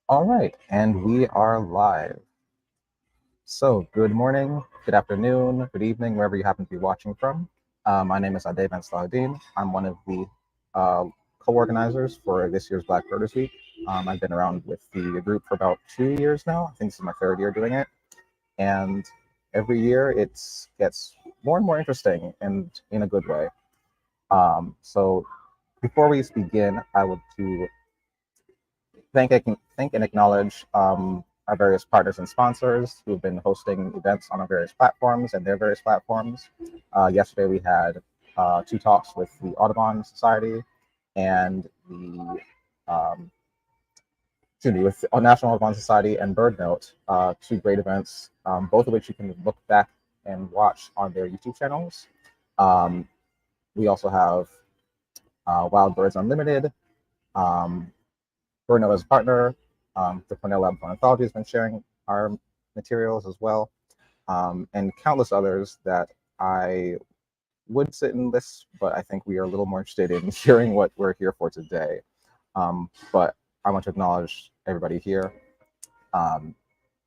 All right, and we are live. So, good morning, good afternoon, good evening, wherever you happen to be watching from. My name is Ade Ben Salahadin. I'm one of the co-organizers for this year's Black Birders Week. I've been around with the group for about 2 years now. I think this is my third year doing it, and every year it gets more and more interesting, and in a good way. So, before we begin, I would to thank and acknowledge our various partners and sponsors who have been hosting events on our various platforms and their various platforms. Yesterday we had two talks with the Audubon Society and the with the National Audubon Society and BirdNote, two great events, both of which you can look back and watch on their YouTube channels. Um, we also have Wild Birds Unlimited, BirdNote as a partner. The Cornell Lab of Ornithology has been sharing our materials as well, and countless others that I would sit and list, but I think we are a little more interested in hearing what we're here for today. But I want to acknowledge everybody here and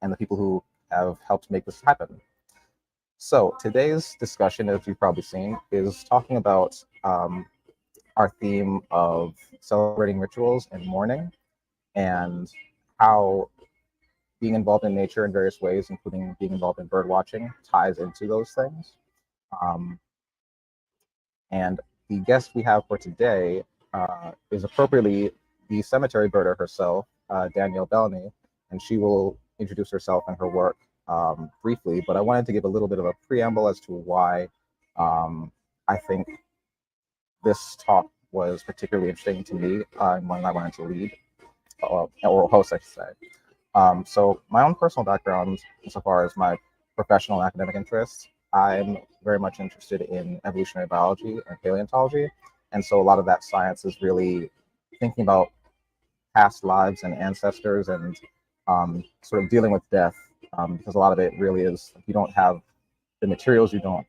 the people who have helped make this happen. So today's discussion, as you've probably seen, is talking about our theme of celebrating rituals and mourning, and how being involved in nature in various ways, including being involved in bird watching, ties into those things. Um, and the guest we have for today is appropriately the cemetery birder herself, Danielle Belleny, and she will introduce herself and her work briefly. But I wanted to give a little bit of a preamble as to why I think this talk was particularly interesting to me and one I wanted to lead or host, I should say. So my own personal background, insofar as my professional and academic interests, I'm very much interested in evolutionary biology and paleontology. And so a lot of that science is really thinking about past lives and ancestors and sort of dealing with death, because a lot of it really is, if you don't have the materials, you don't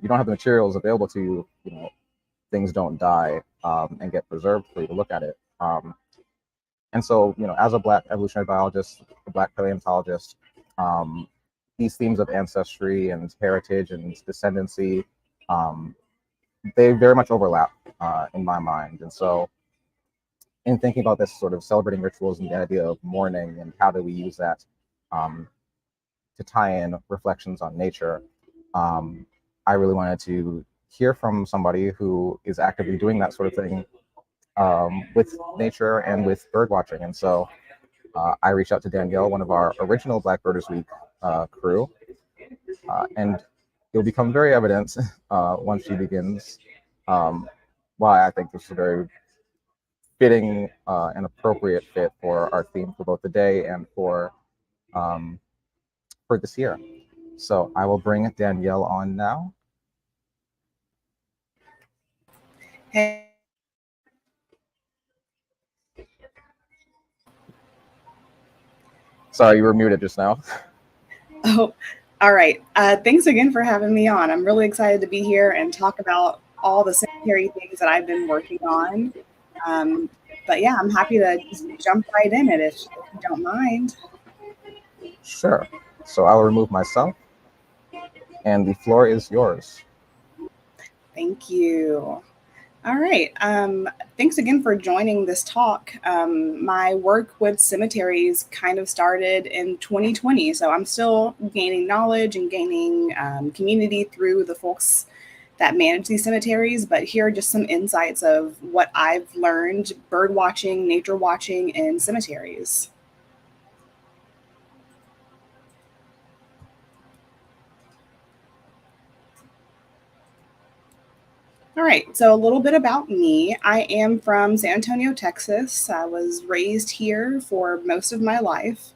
have the materials available to you, things don't die and get preserved for you to look at it. And so, as a Black evolutionary biologist, a Black paleontologist, um, these themes of ancestry and heritage and descendancy, um, they very much overlap in my mind. And so, in thinking about this sort of celebrating rituals and the idea of mourning and how do we use that um, to tie in reflections on nature, um, I really wanted to hear from somebody who is actively doing that sort of thing with nature and with bird watching. And so I reached out to Danielle, one of our original Black Birders Week crew, and it'll become very evident once she begins why I think this is a very fitting and appropriate fit for our theme for both the day and um, for this year. So I will bring Danielle on now. Sorry, you were muted just now. Oh, all right. Thanks again for having me on. I'm really excited to be here and talk about all the sanitary things that I've been working on. Um, but yeah, I'm happy to just jump right in it if you don't mind. Sure. So I will remove myself, and the floor is yours. Thank you. All right. Thanks again for joining this talk. My work with cemeteries kind of started in 2020, so I'm still gaining knowledge and gaining community through the folks that manage these cemeteries. But here are just some insights of what I've learned bird watching, nature watching in cemeteries. All right, so a little bit about me. I am from San Antonio, Texas. I was raised here for most of my life.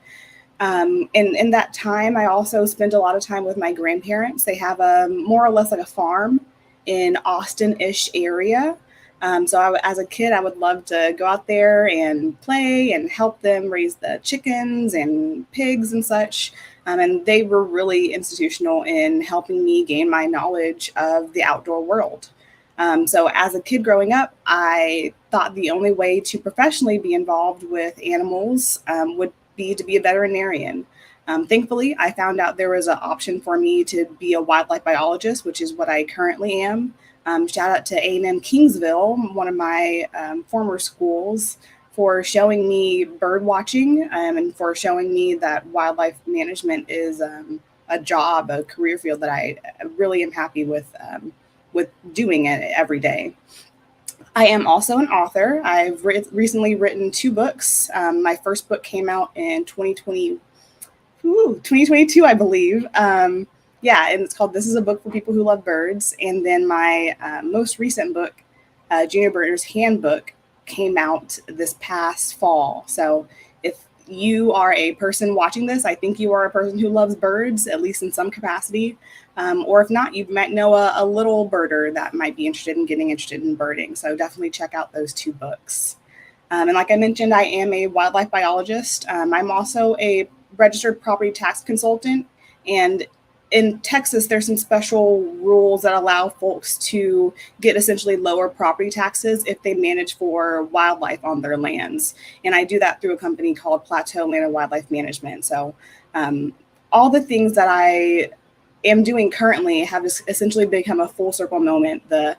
And in that time, I also spent a lot of time with my grandparents. They have a more or less like a farm in Austin-ish area. As a kid, I would love to go out there and play and help them raise the chickens and pigs and such. And they were really institutional in helping me gain my knowledge of the outdoor world. So as a kid growing up, I thought the only way to professionally be involved with animals would be to be a veterinarian. Thankfully, I found out there was an option for me to be a wildlife biologist, which is what I currently am. Shout out to A&M Kingsville, one of my former schools, for showing me bird watching and for showing me that wildlife management is a job, a career field that I really am happy with doing it every day. I am also an author. I've recently written 2 books. My first book came out in 2022, I believe. Yeah, and it's called This is a Book for People Who Love Birds. And then my most recent book, Junior Birder's Handbook, came out this past fall. So if you are a person watching this, I think you are a person who loves birds, at least in some capacity. Or if not, you might know a little birder that might be getting interested in birding. So definitely check out those 2 books. And like I mentioned, I am a wildlife biologist. I'm also a registered property tax consultant. And in Texas, there's some special rules that allow folks to get essentially lower property taxes if they manage for wildlife on their lands. And I do that through a company called Plateau Land and Wildlife Management. So all the things that I am doing currently have essentially become a full circle moment. The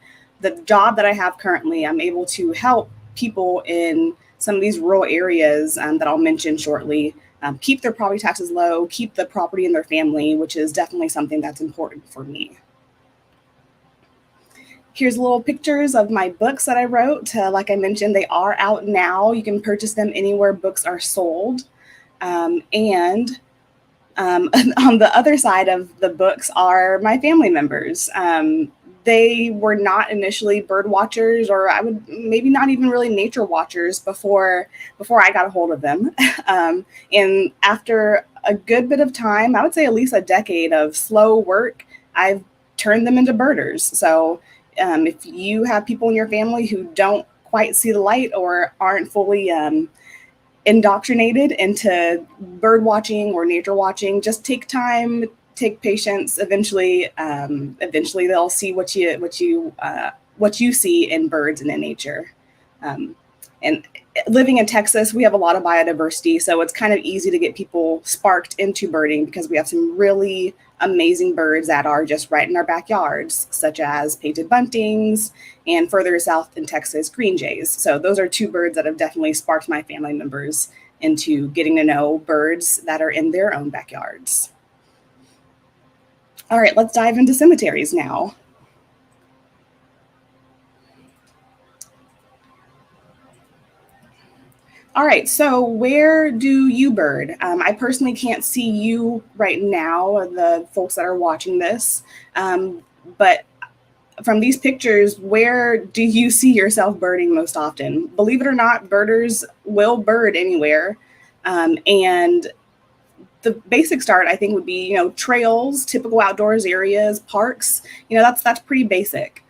job that I have currently, I'm able to help people in some of these rural areas that I'll mention shortly keep their property taxes low, keep the property in their family, which is definitely something that's important for me. Here's little pictures of my books that I wrote. Like I mentioned, they are out now. You can purchase them anywhere books are sold. And on the other side of the books are my family members. They were not initially bird watchers, or I would maybe not even really nature watchers before I got a hold of them. And after a good bit of time, I would say at least a decade of slow work, I've turned them into birders. So if you have people in your family who don't quite see the light or aren't fully indoctrinated into bird watching or nature watching, just take time, take patience. Eventually they'll see what you see in birds and in nature. And living in Texas, we have a lot of biodiversity, so it's kind of easy to get people sparked into birding because we have some really amazing birds that are just right in our backyards, such as painted buntings and further south in Texas, green jays. So those are 2 birds that have definitely sparked my family members into getting to know birds that are in their own backyards. All right, let's dive into cemeteries now. All right, so where do you bird? I personally can't see you right now, the folks that are watching this, but from these pictures, where do you see yourself birding most often? Believe it or not, birders will bird anywhere. And the basic start, I think, would be, trails, typical outdoors areas, parks. That's pretty basic.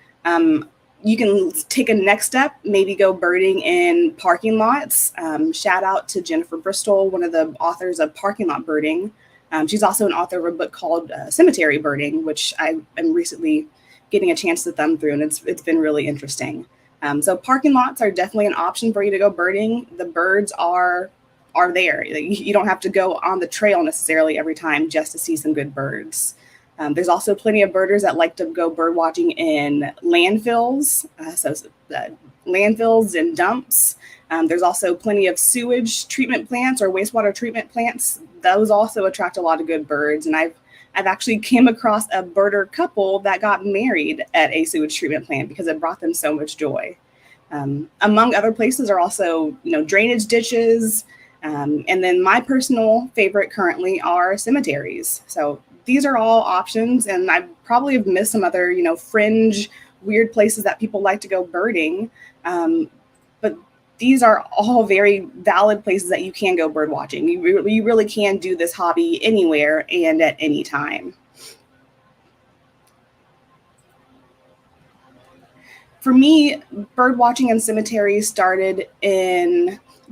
You can take a next step, maybe go birding in parking lots. Shout out to Jennifer Bristol, one of the authors of Parking Lot Birding. She's also an author of a book called Cemetery Birding, which I am recently getting a chance to thumb through, and it's been really interesting. So parking lots are definitely an option for you to go birding. The birds are there. You don't have to go on the trail necessarily every time just to see some good birds. There's also plenty of birders that like to go bird watching in landfills, landfills and dumps. There's also plenty of sewage treatment plants or wastewater treatment plants. Those also attract a lot of good birds. And I've actually came across a birder couple that got married at a sewage treatment plant because it brought them so much joy. Among other places are also, drainage ditches. And then my personal favorite currently are cemeteries. So these are all options, and I probably have missed some other, fringe, weird places that people like to go birding. But these are all very valid places that you can go bird watching. You really can do this hobby anywhere and at any time. For me, bird watching in cemeteries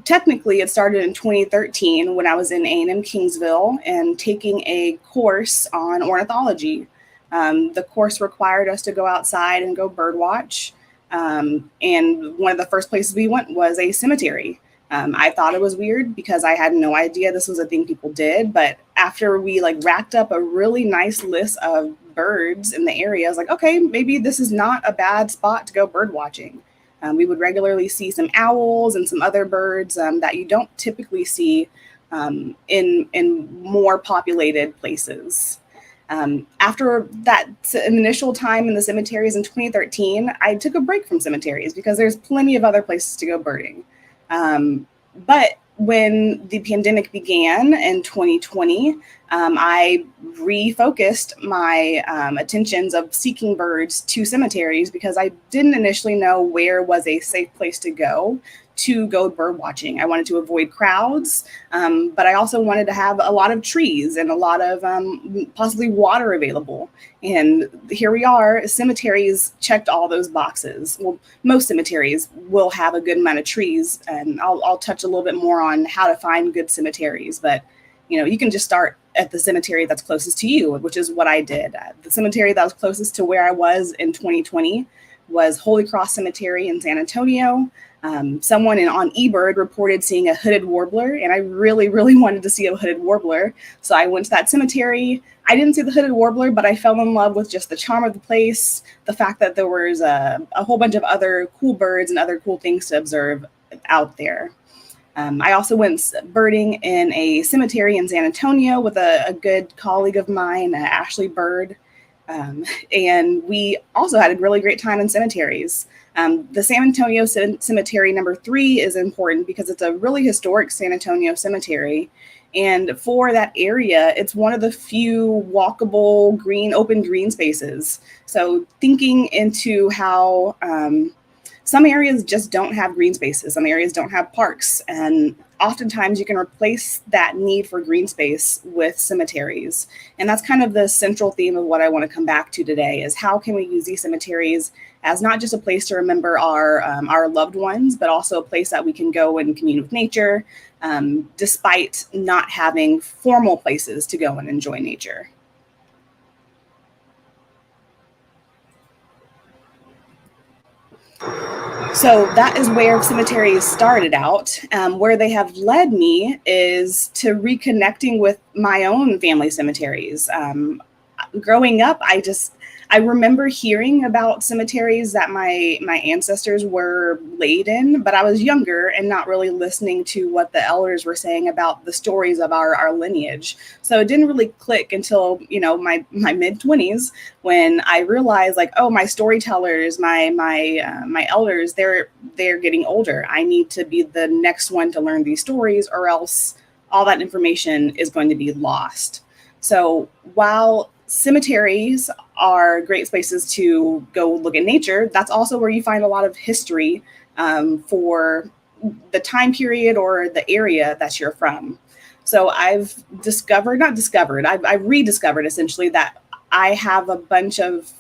technically it started in 2013 when I was in A&M Kingsville and taking a course on ornithology. The course required us to go outside and go bird watch. And one of the first places we went was a cemetery. I thought it was weird because I had no idea this was a thing people did. But after we like racked up a really nice list of birds in the area, I was like, okay, maybe this is not a bad spot to go bird watching. We would regularly see some owls and some other birds that you don't typically see in more populated places. After that initial time in the cemeteries in 2013, I took a break from cemeteries because there's plenty of other places to go birding. But when the pandemic began in 2020, I refocused my attentions of seeking birds to cemeteries because I didn't initially know where was a safe place to go bird watching. I wanted to avoid crowds, but I also wanted to have a lot of trees and a lot of possibly water available. And here we are, cemeteries checked all those boxes. Well, most cemeteries will have a good amount of trees, and I'll touch a little bit more on how to find good cemeteries, but you can just start at the cemetery that's closest to you, which is what I did. The cemetery that was closest to where I was in 2020 was Holy Cross Cemetery in San Antonio. Someone on eBird reported seeing a hooded warbler, and I really, really wanted to see a hooded warbler. So I went to that cemetery. I didn't see the hooded warbler, but I fell in love with just the charm of the place, the fact that there was a whole bunch of other cool birds and other cool things to observe out there. I also went birding in a cemetery in San Antonio with a good colleague of mine, Ashley Bird. And we also had a really great time in cemeteries. The San Antonio Cemetery number 3 is important because it's a really historic San Antonio cemetery. And for that area, it's one of the few walkable open green spaces. So thinking into how some areas just don't have green spaces. Some areas don't have parks. And oftentimes you can replace that need for green space with cemeteries. And that's kind of the central theme of what I want to come back to today is how can we use these cemeteries as not just a place to remember our loved ones, but also a place that we can go and commune with nature, despite not having formal places to go and enjoy nature. So that is where cemeteries started out. Where they have led me is to reconnecting with my own family cemeteries. Growing up, I remember hearing about cemeteries that my ancestors were laid in, but I was younger and not really listening to what the elders were saying about the stories of our lineage. So it didn't really click until my mid-20s when I realized my storytellers, my elders, they're getting older. I need to be the next one to learn these stories, or else all that information is going to be lost. So while cemeteries are great places to go look at nature, that's also where you find a lot of history for the time period or the area that you're from. So I've rediscovered essentially that I have a bunch of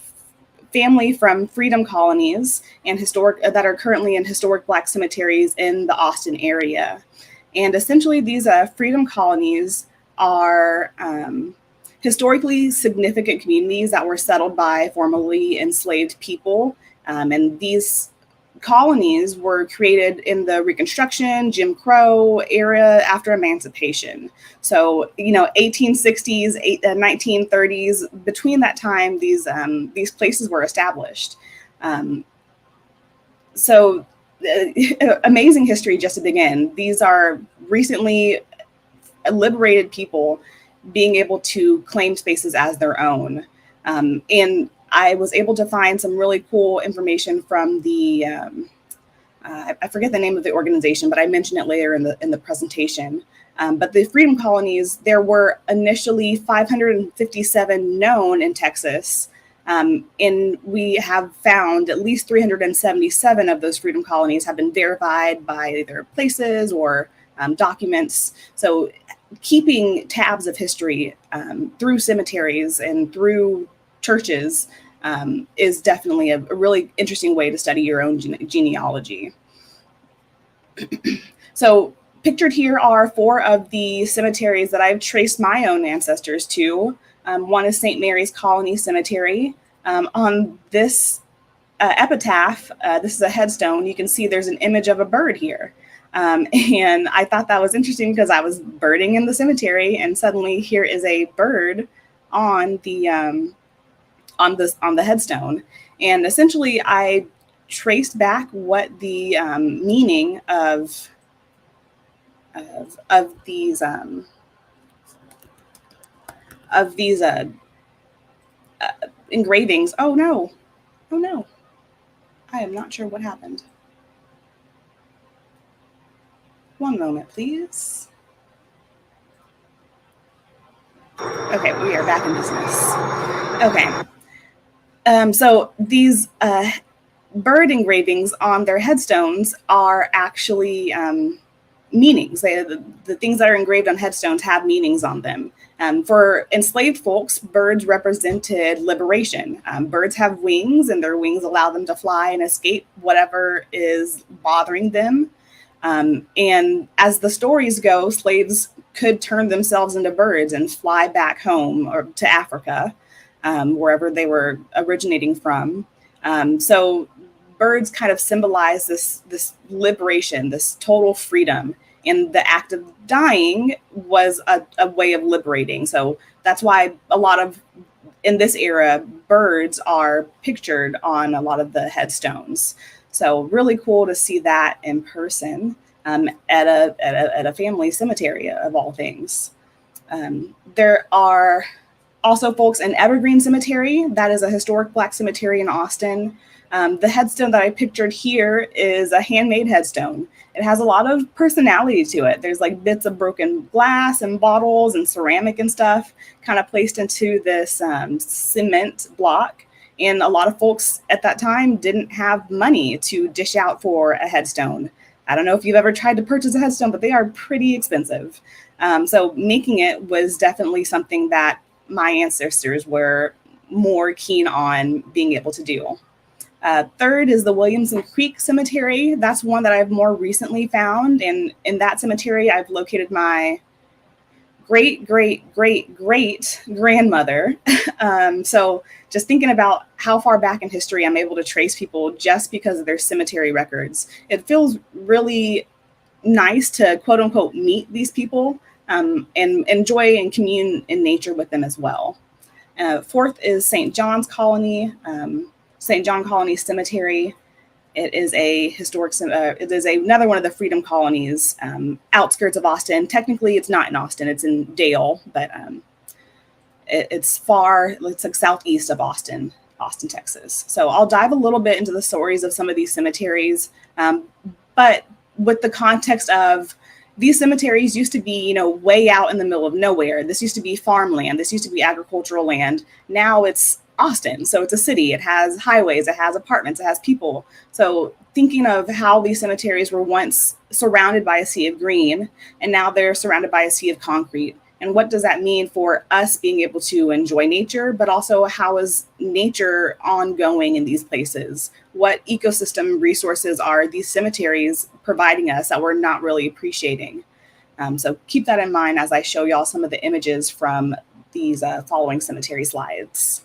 family from freedom colonies and that are currently in historic Black cemeteries in the Austin area. And essentially these freedom colonies are historically significant communities that were settled by formerly enslaved people. And these colonies were created in the Reconstruction, Jim Crow era after emancipation. So, 1860s, 1930s, between that time, these places were established. So amazing history just to begin. These are recently liberated people being able to claim spaces as their own. And I was able to find some really cool information from the, I forget the name of the organization, but I mentioned it later in the presentation. But the freedom colonies, there were initially 557 known in Texas. And we have found at least 377 of those freedom colonies have been verified by either places or documents. So keeping tabs of history through cemeteries and through churches is definitely a really interesting way to study your own genealogy. So pictured here are 4 of the cemeteries that I've traced my own ancestors to. One is St. Mary's Colony Cemetery. On this epitaph, this is a headstone, you can see there's an image of a bird here. And I thought that was interesting because I was birding in the cemetery, and suddenly here is a bird on the headstone. And essentially, I traced back what the meaning of these engravings. Oh no! Oh no! I am not sure what happened. One moment, please. Okay, we are back in business. Okay. So these bird engravings on their headstones are actually meanings. The things that are engraved on headstones have meanings on them. For enslaved folks, birds represented liberation. Birds have wings, and their wings allow them to fly and escape whatever is bothering them. And as the stories go, slaves could turn themselves into birds and fly back home or to Africa, wherever they were originating from. So birds kind of symbolize this liberation, this total freedom. And the act of dying was a way of liberating. So that's why a lot of, in this era, birds are pictured on a lot of the headstones. So really cool to see that in person at a family cemetery of all things. There are also folks in Evergreen Cemetery. That is a historic Black cemetery in Austin. The headstone that I pictured here is a handmade headstone. It has a lot of personality to it. There's like bits of broken glass and bottles and ceramic and stuff kind of placed into this cement block. And a lot of folks at that time didn't have money to dish out for a headstone. I don't know if you've ever tried to purchase a headstone, but they are pretty expensive. So making it was definitely something that my ancestors were more keen on being able to do. Third is the Williamson Creek Cemetery. That's one that I've more recently found. And in that cemetery, I've located my great grandmother. So just thinking about how far back in history I'm able to trace people just because of their cemetery records. It feels really nice to quote unquote meet these people and enjoy and commune in nature with them as well. Fourth is St. John's Colony, St. John Colony Cemetery. It is a historic, it is another one of the freedom colonies, outskirts of Austin. Technically, it's not in Austin, it's in Dale, but it's far, it's like southeast of Austin, Texas. So I'll dive a little bit into the stories of some of these cemeteries, but with the context of these cemeteries used to be, way out in the middle of nowhere. This used to be farmland. This used to be agricultural land. Now it's Austin. So it's a city. It has highways. It has apartments. It has people. So thinking of how these cemeteries were once surrounded by a sea of green, and now they're surrounded by a sea of concrete. And what does that mean for us being able to enjoy nature, but also how is nature ongoing in these places? What ecosystem resources are these cemeteries providing us that we're not really appreciating? So keep that in mind as I show y'all some of the images from these following cemetery slides.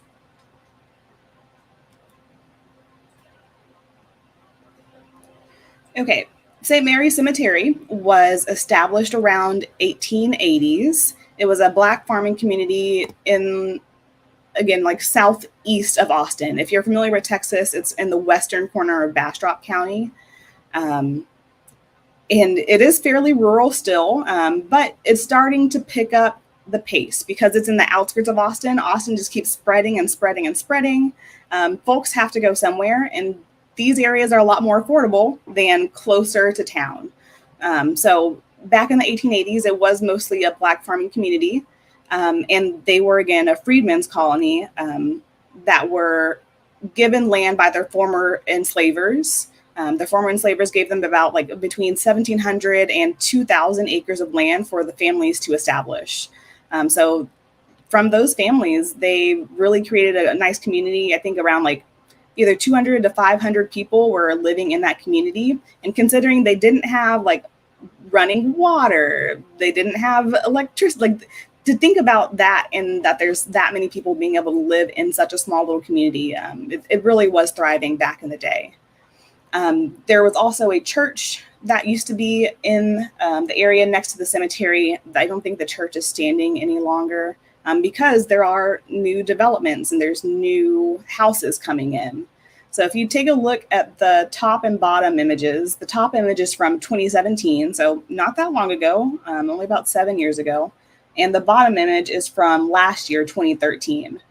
Okay, St. Mary's Cemetery was established around 1880s. It was a Black farming community in, again, like southeast of Austin. If you're familiar with Texas, it's in the western corner of Bastrop County. And it is fairly rural still, but it's starting to pick up the pace because it's in the outskirts of Austin. Austin just keeps spreading and spreading and spreading. Folks have to go somewhere, and these areas are a lot more affordable than closer to town. So back in the 1880s, it was mostly a Black farming community. And they were, again, a freedmen's colony that were given land by their former enslavers. The former enslavers gave them about between 1,700 and 2,000 acres of land for the families to establish. So from those families, they really created a nice community. I think around either 200 to 500 people were living in that community. And considering they didn't have running water, they didn't have electricity, to think about that and that there's that many people being able to live in such a small little community, it really was thriving back in the day. There was also a church that used to be in the area next to the cemetery. I don't think the church is standing any longer because there are new developments and there's new houses coming in. So if you take a look at the top and bottom images, the top image is from 2017, so not that long ago, only about 7 years ago. And the bottom image is from last year, 2013.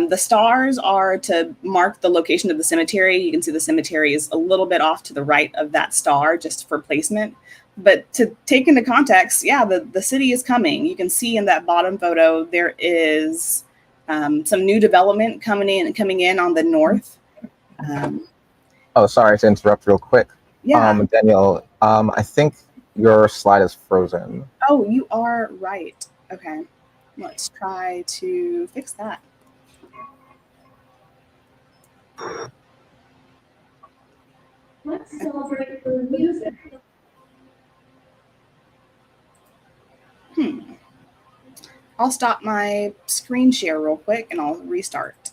The stars are to mark the location of the cemetery. You can see the cemetery is a little bit off to the right of that star just for placement. But to take into context, yeah, the city is coming. You can see in that bottom photo, there is some new development coming in on the north. Oh, sorry to interrupt real quick. Yeah. Danielle, I think your slide is frozen. Oh, you are right. Okay. Let's try to fix that. Let's celebrate the music. I'll stop my screen share real quick and I'll restart.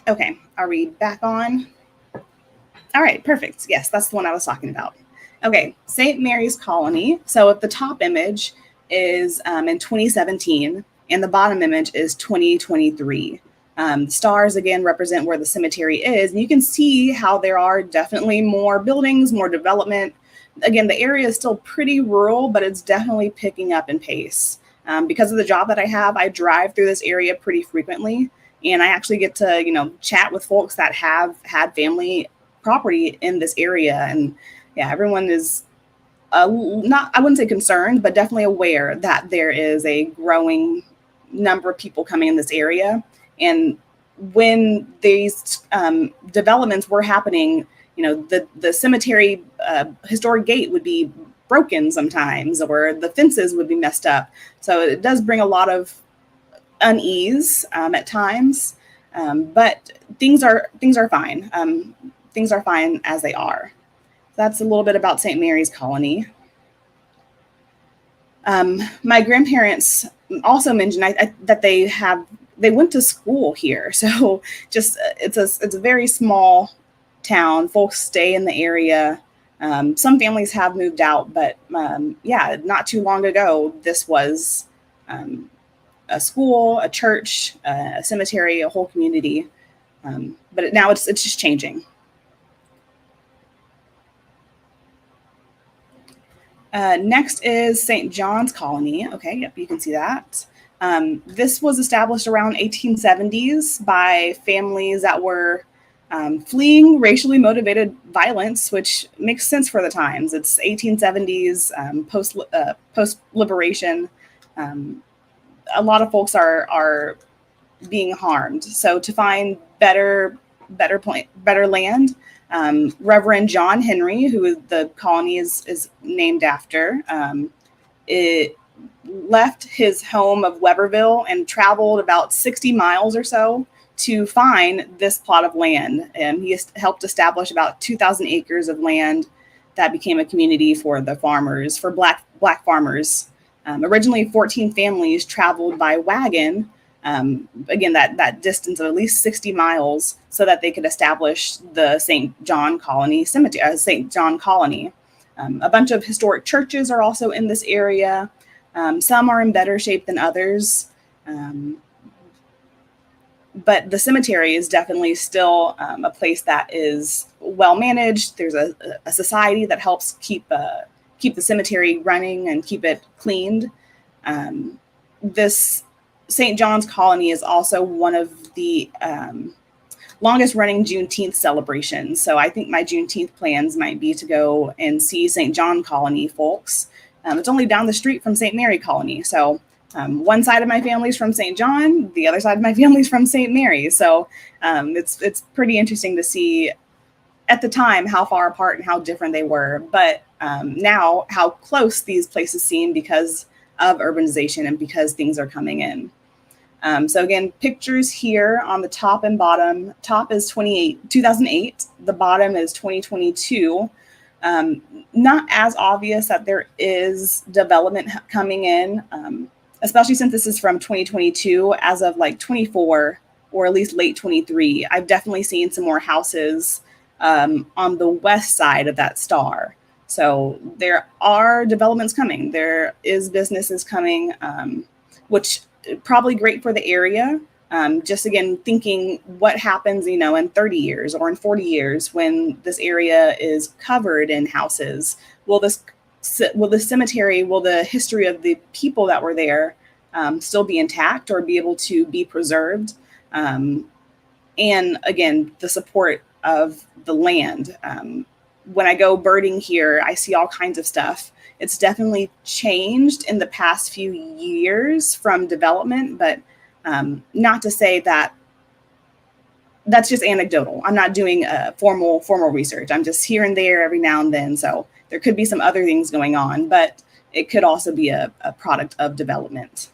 Okay, are we back on? All right, perfect. Yes, that's the one I was talking about. Okay, St. Mary's Colony. So at the top image is in 2017 and the bottom image is 2023. Stars again represent where the cemetery is. And you can see how there are definitely more buildings, more development. Again, the area is still pretty rural, but it's definitely picking up in pace. Because of the job that I have, I drive through this area pretty frequently. And I actually get to, chat with folks that have had family property in this area. And yeah, everyone is not, I wouldn't say concerned, but definitely aware that there is a growing number of people coming in this area. And when these developments were happening, the cemetery historic gate would be broken sometimes, or the fences would be messed up. So it does bring a lot of unease at times, but things are fine. Things are fine as they are. That's a little bit about St. Mary's Colony. My grandparents also mentioned that they went to school here. So just it's a very small town. Folks stay in the area. Some families have moved out, but yeah, not too long ago, this was a school, a church, a cemetery, a whole community. But now it's just changing. Next is St. John's Colony. Okay, yep, you can see that. This was established around 1870s by families that were fleeing racially motivated violence, which makes sense for the times. It's 1870s, post liberation. A lot of folks are being harmed. So to find better land, Reverend John Henry, who the colony is named after, it left his home of Weberville and traveled about 60 miles or so to find this plot of land. And he helped establish about 2,000 acres of land that became a community for the farmers, for black farmers. Originally, 14 families traveled by wagon, again, that distance of at least 60 miles, so that they could establish the St. John Colony Cemetery, St. John Colony. A bunch of historic churches are also in this area. Some are in better shape than others. But the cemetery is definitely still a place that is well managed. There's a society that helps keep the cemetery running and keep it cleaned. This St. John's Colony is also one of the longest running Juneteenth celebrations. So I think my Juneteenth plans might be to go and see St. John Colony folks. It's only down the street from St. Mary Colony. So one side of my family's from St. John, the other side of my family's from St. Mary. So it's pretty interesting to see at the time how far apart and how different they were, but now how close these places seem because of urbanization and because things are coming in. So again, pictures here on the top and bottom. Top is 2008. The bottom is 2022. Not as obvious that there is development coming in. especially since this is from 2022, as of like 24 or at least late 23, I've definitely seen some more houses on the west side of that star. So there are developments coming. There is businesses coming, which probably great for the area. Just again, thinking what happens, you know, in 30 years or in 40 years when this area is covered in houses. Will the cemetery, will the history of the people that were there still be intact or be able to be preserved? And again, the support of the land. When I go birding here, I see all kinds of stuff. It's definitely changed in the past few years from development, but not to say that that's just anecdotal. I'm not doing formal research. I'm just here and there every now and then. So there could be some other things going on, but it could also be a product of development.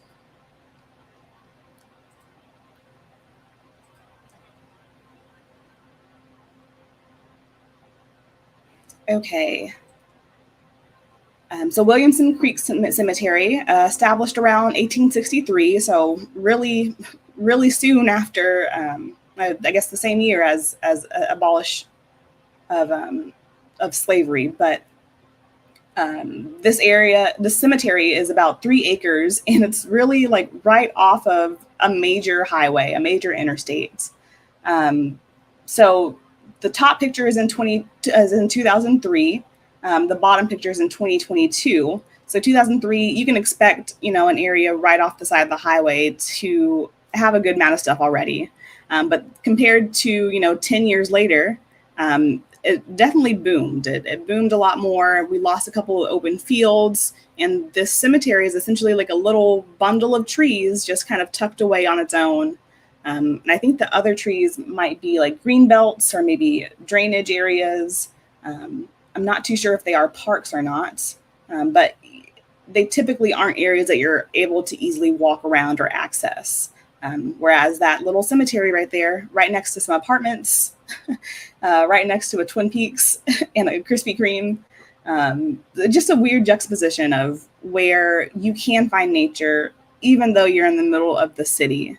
Okay. So Williamson Creek Cemetery, established around 1863, so really soon after, I guess the same year as abolish of slavery. But this area, the cemetery is about 3 acres, and it's really like right off of a major highway, a major interstate. So the top picture is in 2003. The bottom picture is in 2022. So 2003, you can expect, you know, an area right off the side of the highway to have a good amount of stuff already. But compared to, you know, 10 years later, it definitely boomed. It boomed a lot more. We lost a couple of open fields, and this cemetery is essentially like a little bundle of trees just kind of tucked away on its own. And I think the other trees might be like green belts or maybe drainage areas. I'm not too sure if they are parks or not, but they typically aren't areas that you're able to easily walk around or access. Whereas that little cemetery right there, right next to some apartments, right next to a Twin Peaks and a Krispy Kreme, just a weird juxtaposition of where you can find nature, even though you're in the middle of the city.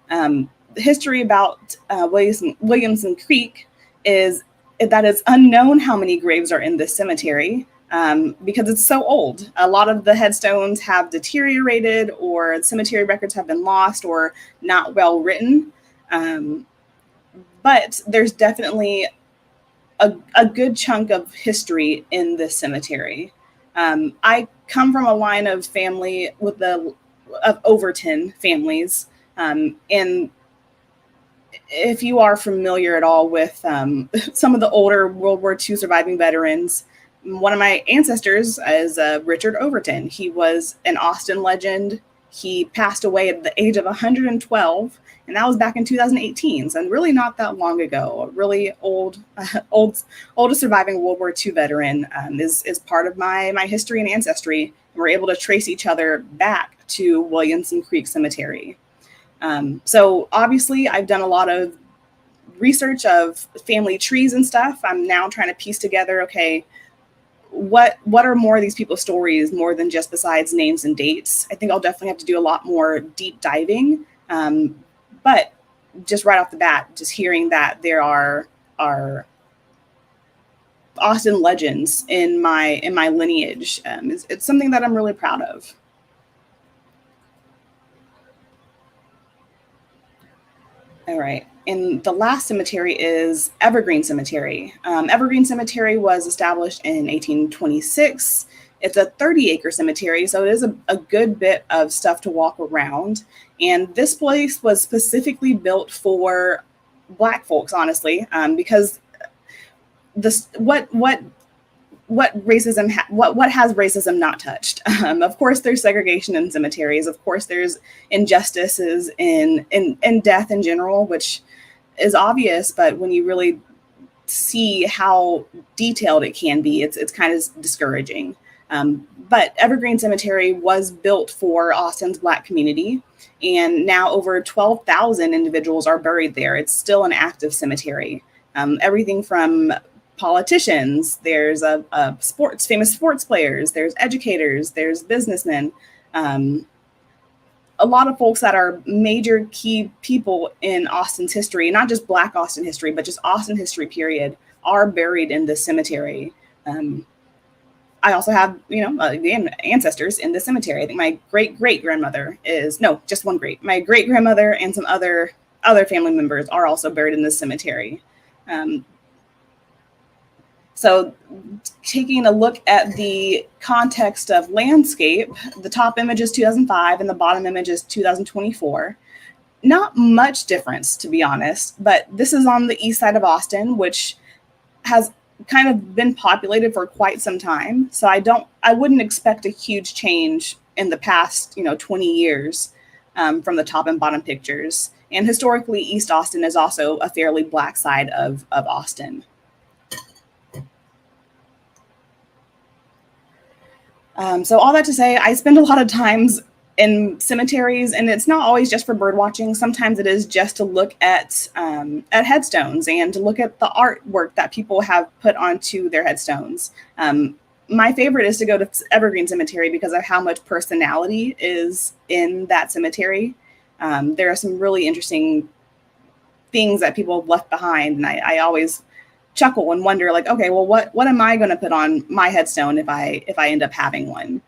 The history about Williamson Creek is that it's unknown how many graves are in this cemetery because it's so old. A lot of the headstones have deteriorated, or cemetery records have been lost or not well written. But there's definitely a good chunk of history in this cemetery. I come from a line of family of Overton families, and if you are familiar at all with some of the older World War II surviving veterans, one of my ancestors is Richard Overton. He was an Austin legend. He passed away at the age of 112, and that was back in 2018, so really not that long ago. A really oldest surviving World War II veteran is part of my history and ancestry. And we're able to trace each other back to Williamson Creek Cemetery. So obviously I've done a lot of research of family trees and stuff. I'm now trying to piece together, okay, what are more of these people's stories more than just besides names and dates? I think I'll definitely have to do a lot more deep diving. But just right off the bat, just hearing that there are Austin legends in my lineage, it's something that I'm really proud of. All right. And the last cemetery is Evergreen Cemetery. Evergreen Cemetery was established in 1826. It's a 30-acre cemetery, so it is a good bit of stuff to walk around. And this place was specifically built for Black folks, honestly, because what racism what has racism not touched? Of course, there's segregation in cemeteries. Of course, there's injustices in death in general, which is obvious. But when you really see how detailed it can be, it's kind of discouraging. But Evergreen Cemetery was built for Austin's Black community, and now over 12,000 individuals are buried there. It's still an active cemetery. Everything from politicians, there's famous sports players, there's educators, there's businessmen. a lot of folks that are major key people in Austin's history, not just Black Austin history, but just Austin history period, are buried in this cemetery. I also have, again, ancestors in the cemetery. I think my great-great-grandmother just one great. My great-grandmother and some other family members are also buried in this cemetery. So taking a look at the context of landscape, the top image is 2005 and the bottom image is 2024. Not much difference, to be honest, but this is on the east side of Austin, which has kind of been populated for quite some time. So I wouldn't expect a huge change in the past, 20 years from the top and bottom pictures. And historically, East Austin is also a fairly Black side of Austin. So all that to say, I spend a lot of times in cemeteries, and it's not always just for bird watching. Sometimes it is just to look at headstones and to look at the artwork that people have put onto their headstones. My favorite is to go to Evergreen Cemetery because of how much personality is in that cemetery. There are some really interesting things that people have left behind, and I always chuckle and wonder, like, okay, well, what am I going to put on my headstone if I end up having one?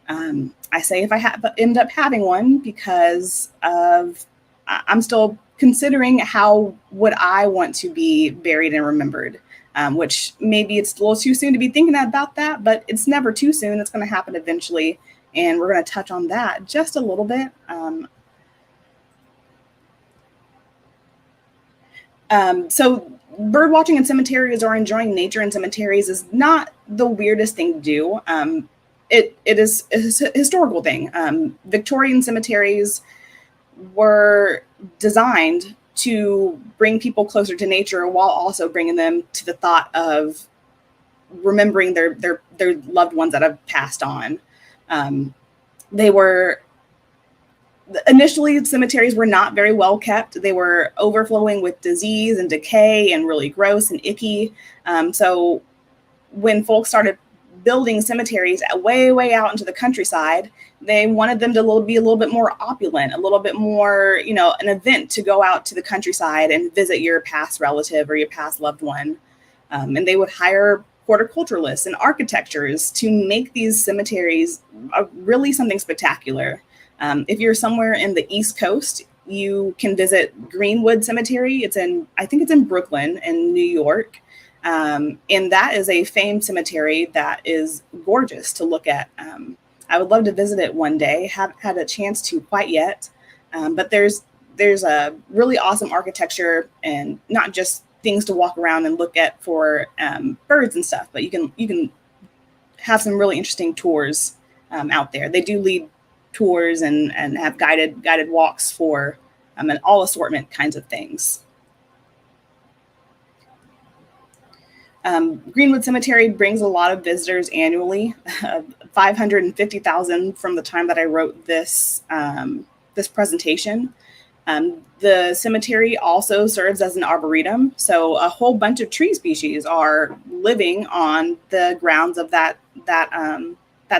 I say if I end up having one because I'm still considering how would I want to be buried and remembered, which maybe it's a little too soon to be thinking about that, but it's never too soon. It's going to happen eventually, and we're going to touch on that just a little bit. So bird watching in cemeteries or enjoying nature in cemeteries is not the weirdest thing to do. It is a historical thing. Victorian cemeteries were designed to bring people closer to nature while also bringing them to the thought of remembering their loved ones that have passed on. Initially, cemeteries were not very well kept. They were overflowing with disease and decay and really gross and icky. So when folks started building cemeteries way out into the countryside, they wanted them to be a little bit more opulent, a little bit more, an event to go out to the countryside and visit your past relative or your past loved one. And they would hire horticulturalists and architects to make these cemeteries really something spectacular. If you're somewhere in the East Coast, you can visit Greenwood Cemetery. I think it's in Brooklyn in New York. And that is a famed cemetery that is gorgeous to look at. I would love to visit it one day. Haven't had a chance to quite yet. But there's a really awesome architecture and not just things to walk around and look at for birds and stuff, but you can have some really interesting tours out there. They do lead tours and have guided walks for and all assortment kinds of things. Greenwood Cemetery brings a lot of visitors annually, 550,000 from the time that I wrote this presentation. The cemetery also serves as an arboretum, so a whole bunch of tree species are living on the grounds of that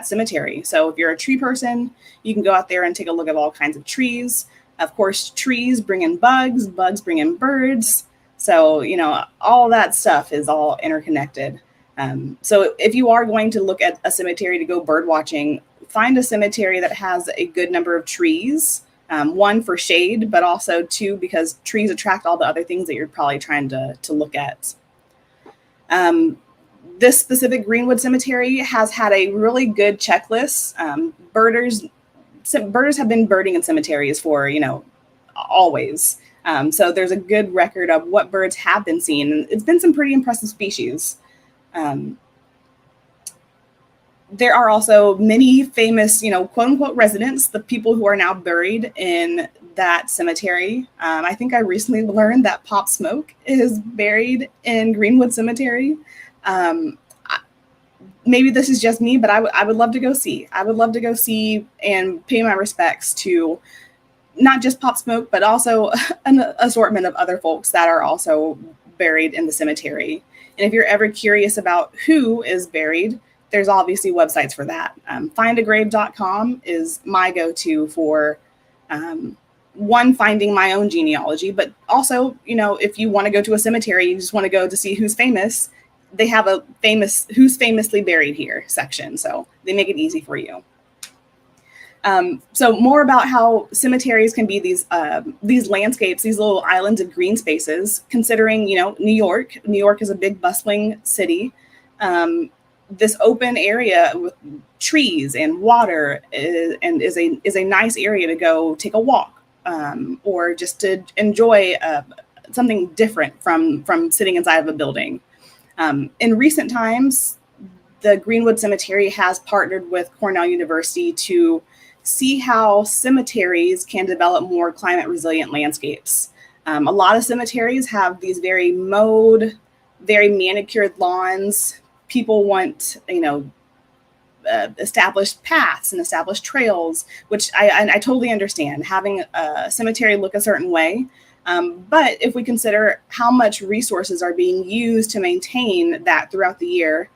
cemetery. So if you're a tree person, you can go out there and take a look at all kinds of trees. Of course, trees bring in bugs bring in birds. So, all that stuff is all interconnected. So if you are going to look at a cemetery to go bird watching, find a cemetery that has a good number of trees. One, for shade, but also two, because trees attract all the other things that you're probably trying to look at. This specific Greenwood Cemetery has had a really good checklist. Birders have been birding in cemeteries for, always. So there's a good record of what birds have been seen. And it's been some pretty impressive species. There are also many famous, quote unquote residents, the people who are now buried in that cemetery. I think I recently learned that Pop Smoke is buried in Greenwood Cemetery. Maybe this is just me, but I would love to go see. I would love to go see and pay my respects to not just Pop Smoke, but also an assortment of other folks that are also buried in the cemetery. And if you're ever curious about who is buried, there's obviously websites for that. Findagrave.com is my go-to for One, finding my own genealogy, but also, if you want to go to a cemetery, you just want to go to see who's famous, they have a famous who's famously buried here section. So they make it easy for you. So more about how cemeteries can be these landscapes, these little islands of green spaces, considering, New York is a big bustling city. This open area with trees and water is a nice area to go take a walk, or just to enjoy something different from sitting inside of a building. In recent times, the Greenwood Cemetery has partnered with Cornell University to see how cemeteries can develop more climate resilient landscapes. A lot of cemeteries have these very mowed, very manicured lawns. People want, established paths and established trails, which I totally understand, having a cemetery look a certain way. But if we consider how much resources are being used to maintain that throughout the year,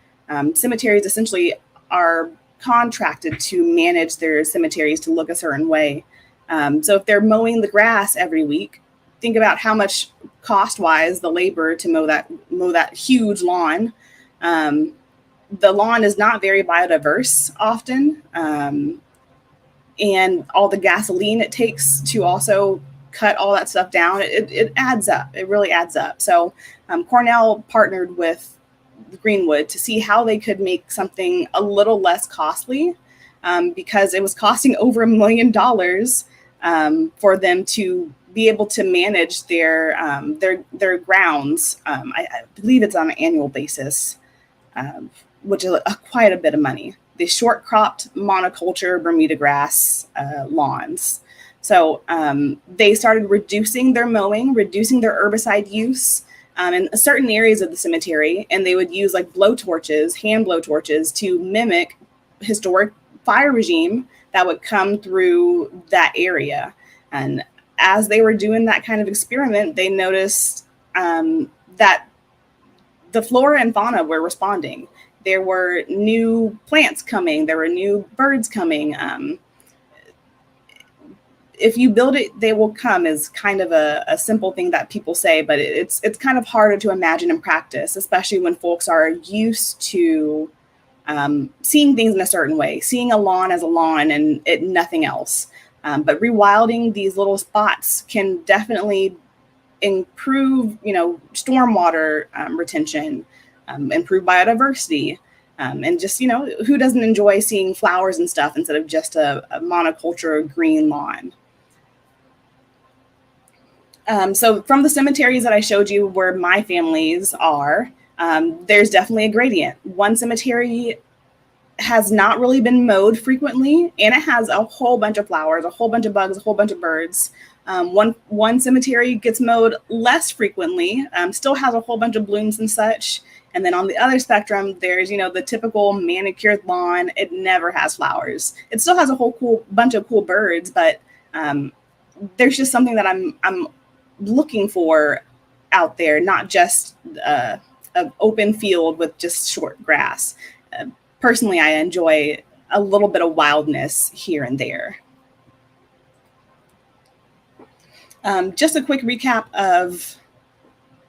cemeteries essentially are contracted to manage their cemeteries to look a certain way. So if they're mowing the grass every week, think about how much cost-wise the labor to mow that huge lawn. The lawn is not very biodiverse often, and all the gasoline it takes to also cut all that stuff down, it adds up. It really adds up. So Cornell partnered with Greenwood to see how they could make something a little less costly, because it was costing over $1 million for them to be able to manage their grounds. I believe it's on an annual basis, which is quite a bit of money. The short cropped monoculture Bermuda grass lawns. So they started reducing their mowing, reducing their herbicide use in certain areas of the cemetery, and they would use like hand blowtorches to mimic historic fire regime that would come through that area. And as they were doing that kind of experiment, they noticed that the flora and fauna were responding. There were new plants coming. There were new birds coming. If you build it, they will come is kind of a simple thing that people say, but it's kind of harder to imagine in practice, especially when folks are used to seeing things in a certain way, seeing a lawn as a lawn and nothing else. But rewilding these little spots can definitely improve, stormwater retention, improve biodiversity, and just, who doesn't enjoy seeing flowers and stuff instead of just a monoculture green lawn? So from the cemeteries that I showed you where my families are, there's definitely a gradient. One cemetery has not really been mowed frequently, and it has a whole bunch of flowers, a whole bunch of bugs, a whole bunch of birds. One cemetery gets mowed less frequently, still has a whole bunch of blooms and such. And then on the other spectrum, there's, the typical manicured lawn. It never has flowers. It still has a whole bunch of cool birds, but there's just something that I'm looking for out there, not just an open field with just short grass. Personally, I enjoy a little bit of wildness here and there. Just a quick recap of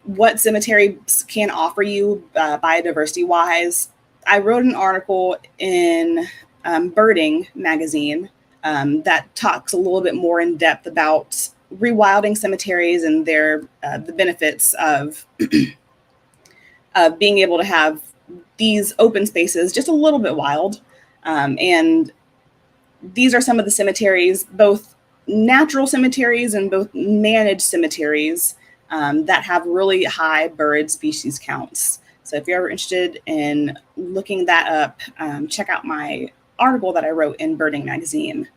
what cemeteries can offer you biodiversity-wise. I wrote an article in Birding magazine that talks a little bit more in depth about rewilding cemeteries and their the benefits of being able to have these open spaces just a little bit wild. And these are some of the cemeteries, both natural cemeteries and both managed cemeteries, that have really high bird species counts. So if you're ever interested in looking that up, check out my article that I wrote in Birding magazine.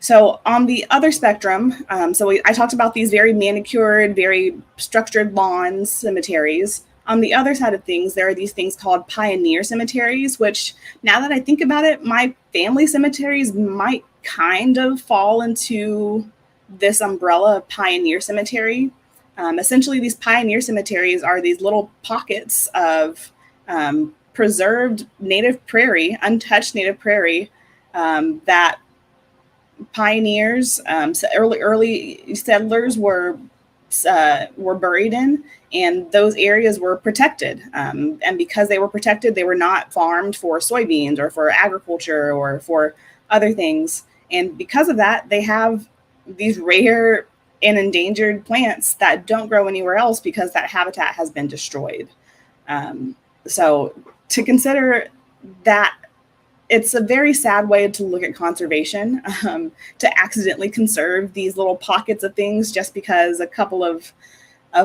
So on the other spectrum, I talked about these very manicured, very structured lawns, cemeteries. On the other side of things, there are these things called pioneer cemeteries, which now that I think about it, my family cemeteries might kind of fall into this umbrella of pioneer cemetery. Essentially, these pioneer cemeteries are these little pockets of preserved native prairie, untouched native prairie, that pioneers, so early settlers were buried in, and those areas were protected. And because they were protected, they were not farmed for soybeans or for agriculture or for other things. And because of that, they have these rare and endangered plants that don't grow anywhere else because that habitat has been destroyed. So to consider that, it's a very sad way to look at conservation, to accidentally conserve these little pockets of things just because a couple of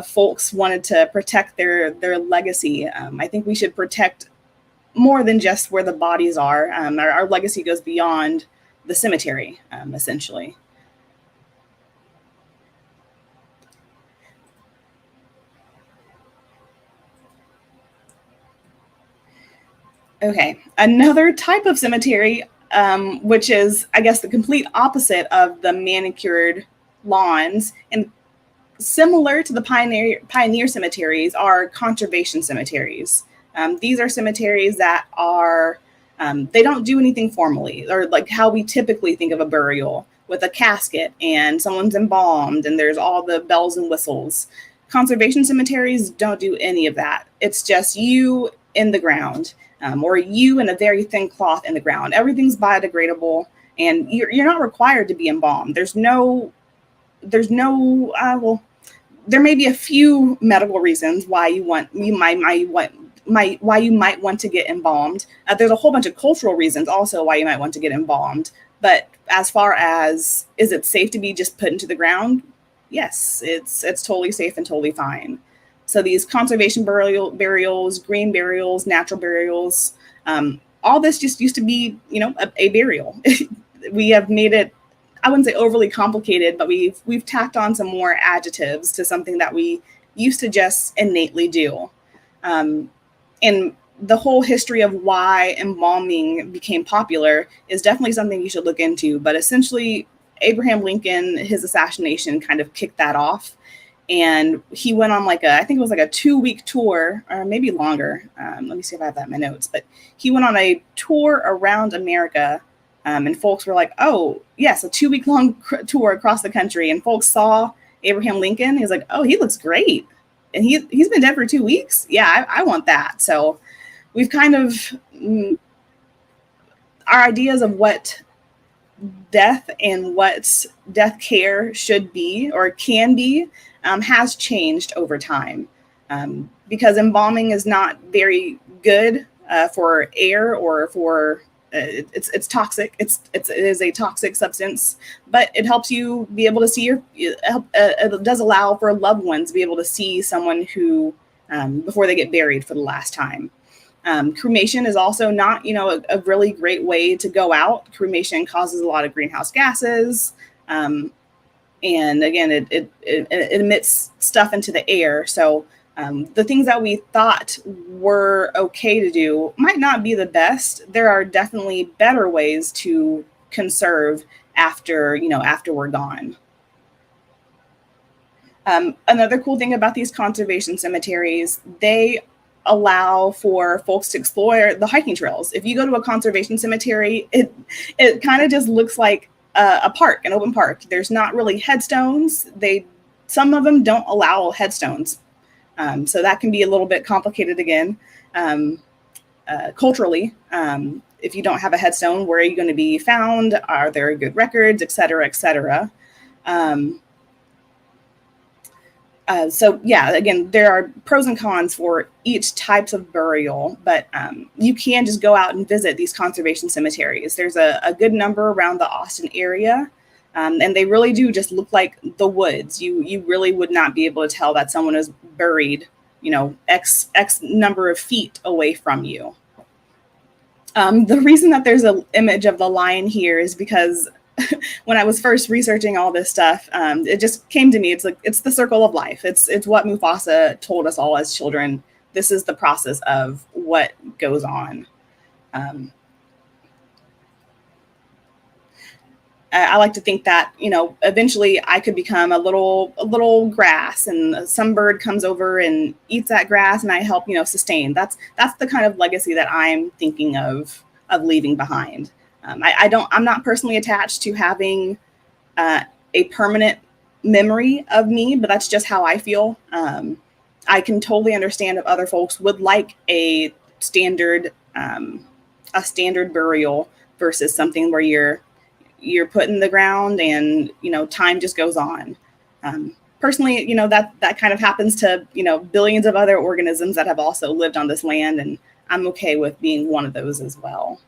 folks wanted to protect their legacy. I think we should protect more than just where the bodies are. Our legacy goes beyond the cemetery, essentially. Okay, another type of cemetery, which is, I guess, the complete opposite of the manicured lawns and similar to the pioneer cemeteries, are conservation cemeteries. These are cemeteries that are, they don't do anything formally, or like how we typically think of a burial with a casket and someone's embalmed and there's all the bells and whistles. Conservation cemeteries don't do any of that. It's just you in the ground, or you in a very thin cloth in the ground. Everything's biodegradable, and you're not required to be embalmed. There's no well, there may be a few medical reasons why you might want to get embalmed. There's a whole bunch of cultural reasons also why you might want to get embalmed. But as far as, is it safe to be just put into the ground? Yes, it's totally safe and totally fine. So these conservation burials, green burials, natural burials, all this just used to be, a burial. We have made it, I wouldn't say overly complicated, but we've tacked on some more adjectives to something that we used to just innately do. And the whole history of why embalming became popular is definitely something you should look into. But essentially, Abraham Lincoln, his assassination kind of kicked that off. And he went on I think it was like a 2-week tour, or maybe longer. Let me see if I have that in my notes. But he went on a tour around America. And folks were like, oh, yes, a 2-week long tour across the country. And folks saw Abraham Lincoln. He was like, oh, he looks great. And he's been dead for 2 weeks. Yeah, I want that. So we've kind of, our ideas of what death and what death care should be or can be has changed over time, because embalming is not very good for air or for it's toxic. It is a toxic substance, but it helps you be able to see it does allow for loved ones to be able to see someone who before they get buried for the last time. Cremation is also not, a really great way to go out. Cremation causes a lot of greenhouse gases. And again, it emits stuff into the air. So the things that we thought were okay to do might not be the best. There are definitely better ways to conserve after we're gone. Another cool thing about these conservation cemeteries, they allow for folks to explore the hiking trails. If you go to a conservation cemetery, it kind of just looks like a park, an open park. There's not really headstones. Some of them don't allow headstones. So that can be a little bit complicated again. Culturally, if you don't have a headstone, where are you going to be found? Are there good records, et cetera, et cetera? So yeah, again, there are pros and cons for each types of burial, but you can just go out and visit these conservation cemeteries. There's a good number around the Austin area, and they really do just look like the woods. You really would not be able to tell that someone is buried, X number of feet away from you. The reason that there's an image of the lion here is because when I was first researching all this stuff, it just came to me. It's the circle of life. It's what Mufasa told us all as children. This is the process of what goes on. I like to think that, eventually I could become a little grass, and some bird comes over and eats that grass, and I help, sustain. That's the kind of legacy that I'm thinking of leaving behind. I'm not personally attached to having a permanent memory of me, but that's just how I feel. I can totally understand if other folks would like a standard burial versus something where you're put in the ground and time just goes on. Personally, that kind of happens to billions of other organisms that have also lived on this land, and I'm okay with being one of those as well.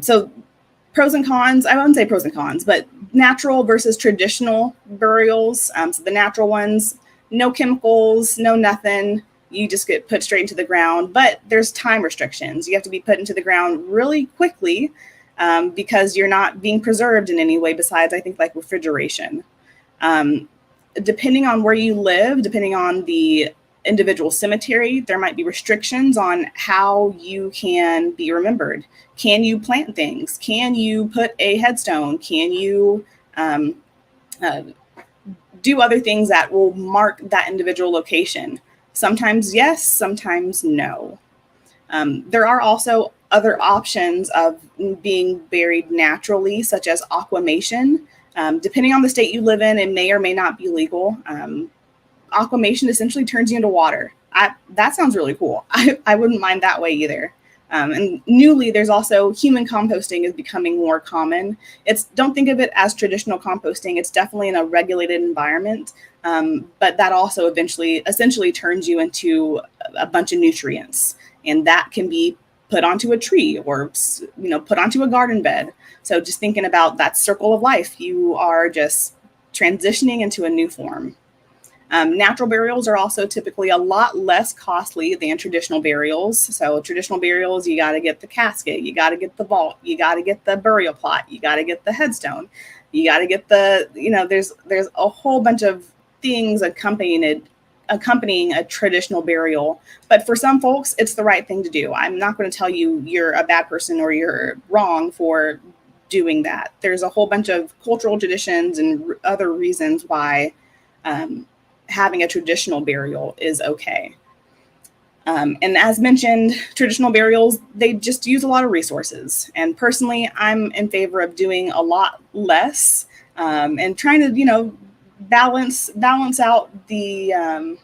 So pros and cons, I wouldn't say pros and cons, but natural versus traditional burials. So the natural ones, no chemicals, no nothing. You just get put straight into the ground, but there's time restrictions. You have to be put into the ground really quickly because you're not being preserved in any way besides, I think, like refrigeration. Depending on where you live, depending on the individual cemetery, there might be restrictions on how you can be remembered. Can you plant things? Can you put a headstone? Can you do other things that will mark that individual location? Sometimes yes, sometimes no. There are also other options of being buried naturally, such as aquamation. Depending on the state you live in, it may or may not be legal. Aquamation essentially turns you into water. That sounds really cool. I wouldn't mind that way either. And newly, there's also human composting is becoming more common. Don't think of it as traditional composting. It's definitely in a regulated environment, but that also essentially turns you into a bunch of nutrients, and that can be put onto a tree or put onto a garden bed. So just thinking about that circle of life, you are just transitioning into a new form. Natural burials are also typically a lot less costly than traditional burials. So traditional burials, you got to get the casket, you got to get the vault, you got to get the burial plot, you got to get the headstone, you got to get there's a whole bunch of things accompanying a traditional burial. But for some folks, it's the right thing to do. I'm not going to tell you you're a bad person or you're wrong for doing that. There's a whole bunch of cultural traditions and other reasons why having a traditional burial is okay. And as mentioned, traditional burials, they just use a lot of resources. And personally, I'm in favor of doing a lot less and trying to, balance out the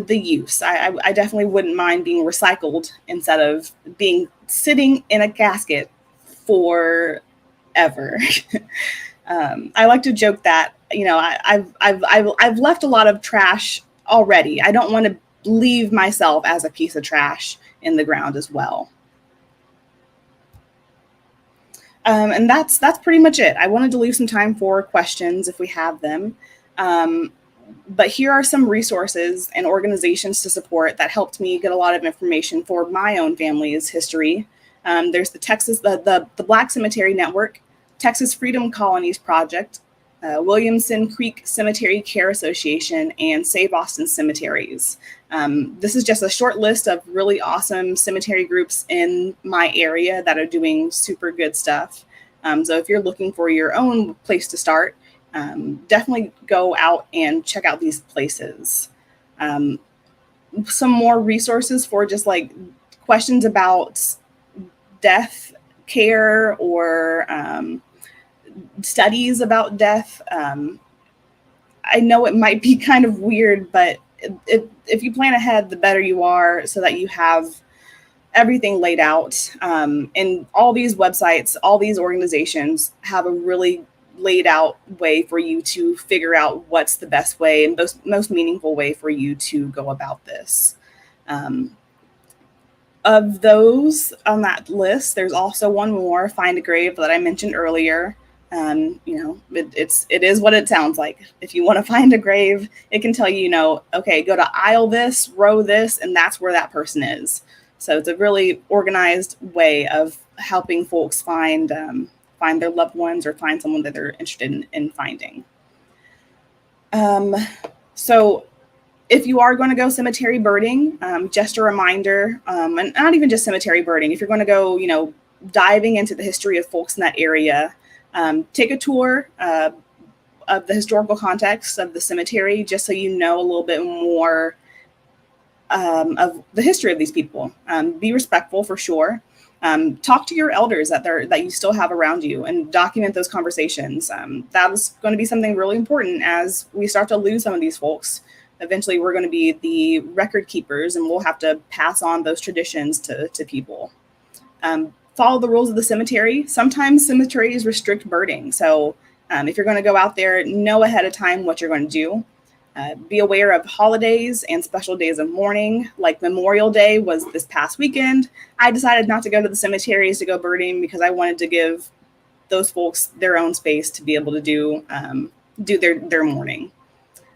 use. I definitely wouldn't mind being recycled instead of being sitting in a casket forever. I like to joke that I've left a lot of trash already. I don't want to leave myself as a piece of trash in the ground as well. And that's pretty much it. I wanted to leave some time for questions if we have them. But here are some resources and organizations to support that helped me get a lot of information for my own family's history. There's the Black Cemetery Network, Texas Freedom Colonies Project, Williamson Creek Cemetery Care Association, and Save Austin Cemeteries. This is just a short list of really awesome cemetery groups in my area that are doing super good stuff. So if you're looking for your own place to start, definitely go out and check out these places. Some more resources for just like questions about death care or studies about death. I know it might be kind of weird, but if you plan ahead, the better you are, so that you have everything laid out. And all these websites, all these organizations have a really laid out way for you to figure out what's the best way and most meaningful way for you to go about this. Of those on that list, there's also one more, Find a Grave, that I mentioned earlier. It is what it sounds like. If you want to find a grave, it can tell you, okay, go to aisle this, row this, and that's where that person is. So it's a really organized way of helping folks find their loved ones or find someone that they're interested in finding. So if you are going to go cemetery birding, just a reminder, and not even just cemetery birding, if you're going to go, diving into the history of folks in that area, take a tour of the historical context of the cemetery, just so you know a little bit more of the history of these people. Be respectful for sure. Talk to your elders that you still have around you and document those conversations. That is going to be something really important as we start to lose some of these folks. Eventually, we're going to be the record keepers, and we'll have to pass on those traditions to people. Follow the rules of the cemetery. Sometimes cemeteries restrict birding. So if you're going to go out there, know ahead of time what you're going to do. Be aware of holidays and special days of mourning, like Memorial Day was this past weekend. I decided not to go to the cemeteries to go birding because I wanted to give those folks their own space to be able to do their mourning.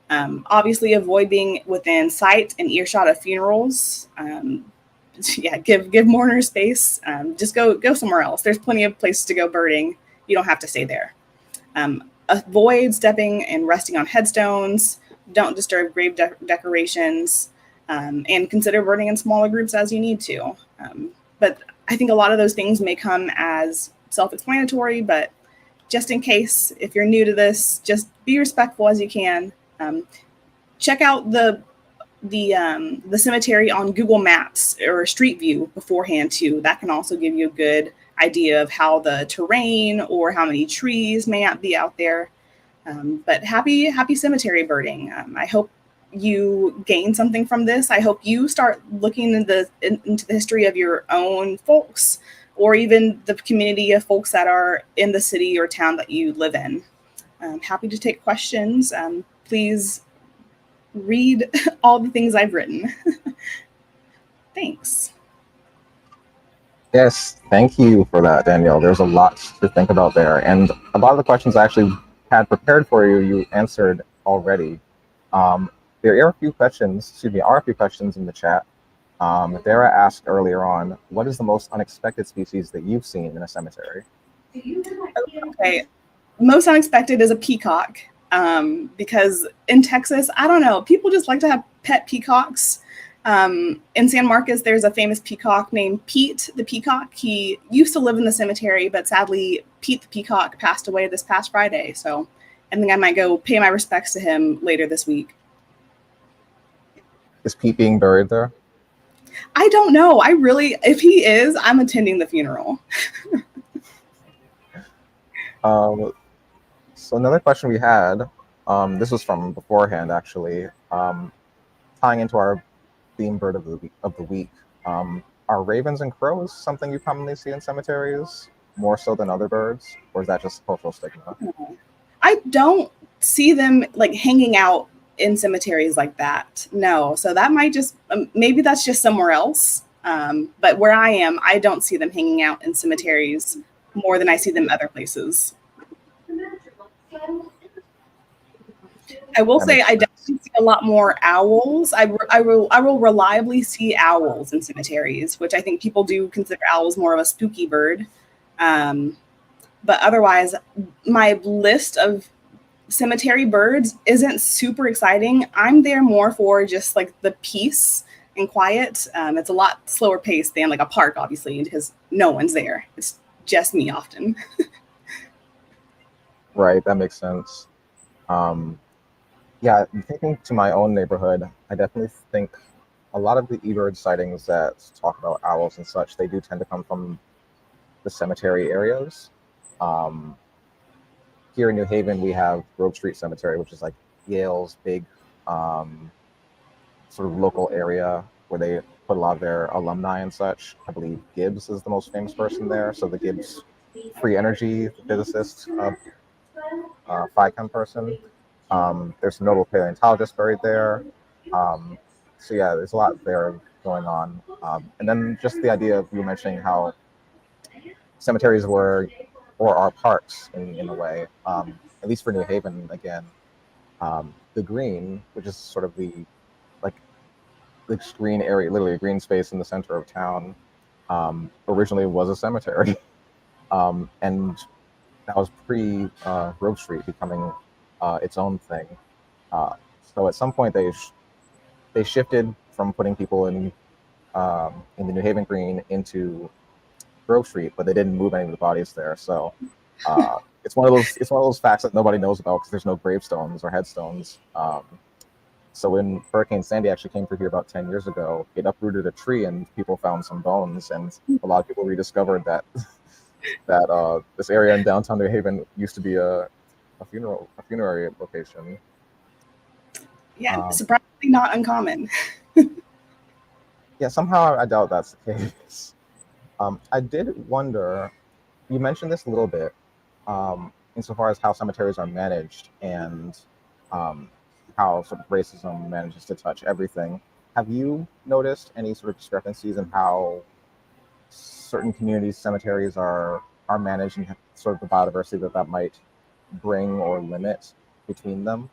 Obviously, avoid being within sight and earshot of funerals. Give mourners space. Just go somewhere else. There's plenty of places to go birding. You don't have to stay there. Avoid stepping and resting on headstones. Don't disturb grave decorations, and consider birding in smaller groups as you need to. But I think a lot of those things may come as self-explanatory, but just in case, if you're new to this, just be respectful as you can. Check out the cemetery on Google Maps or Street View beforehand too. That can also give you a good idea of how the terrain or how many trees may not be out there. But happy cemetery birding. I hope you gain something from this. I hope you start looking into the history of your own folks, or even the community of folks that are in the city or town that you live in. I'm happy to take questions. Please read all the things I've written. Thanks. Yes, thank you for that, Danielle. There's a lot to think about there. And a lot of the questions I actually had prepared for you, you answered already. There are a few questions in the chat. Dara asked earlier on, what is the most unexpected species that you've seen in a cemetery? Okay, most unexpected is a peacock. Because in Texas, I don't know, people just like to have pet peacocks. In San Marcos, there's a famous peacock named Pete the Peacock. He used to live in the cemetery, but sadly, Pete the Peacock passed away this past Friday. So I think I might go pay my respects to him later this week. Is Pete being buried there? I don't know. If he is, I'm attending the funeral. So another question we had, this was from beforehand actually, tying into our theme bird of the week. Are ravens and crows something you commonly see in cemeteries more so than other birds, or is that just cultural stigma? I don't see them like hanging out in cemeteries like that. No, so that might just maybe that's just somewhere else. But where I am, I don't see them hanging out in cemeteries more than I see them other places. I will say I definitely see a lot more owls. I will reliably see owls in cemeteries, which I think people do consider owls more of a spooky bird. But otherwise, my list of cemetery birds isn't super exciting. I'm there more for just like the peace and quiet. It's a lot slower paced than like a park, obviously, because no one's there. It's just me often. Right, that makes sense. Yeah, thinking to my own neighborhood, I definitely think a lot of the eBird sightings that talk about owls and such, they do tend to come from the cemetery areas. Here in New Haven, we have Grove Street Cemetery, which is like Yale's big sort of local area where they put a lot of their alumni and such. I believe Gibbs is the most famous person there. So the Gibbs Free Energy physicist, FICOM person. There's some notable paleontologists buried there. So yeah, there's a lot there going on. And then just the idea of you mentioning how cemeteries were or are parks in a way, at least for New Haven again. The green, which is sort of the green area, literally a green space in the center of town, originally was a cemetery. And that was pre Grove Street becoming its own thing. So at some point they shifted from putting people in the New Haven Green into Grove Street, but they didn't move any of the bodies there. So it's one of those facts that nobody knows about because there's no gravestones or headstones. So when Hurricane Sandy actually came through here about 10 years ago, it uprooted a tree and people found some bones, and a lot of people rediscovered that this area in downtown New Haven used to be a funerary location. Yeah, surprisingly not uncommon. Yeah, somehow I doubt that's the case. I did wonder, you mentioned this a little bit, insofar as how cemeteries are managed and um, how sort of racism manages to touch everything. Have you noticed any sort of discrepancies in how certain communities' cemeteries are managed, and sort of the biodiversity that might bring or limit between them?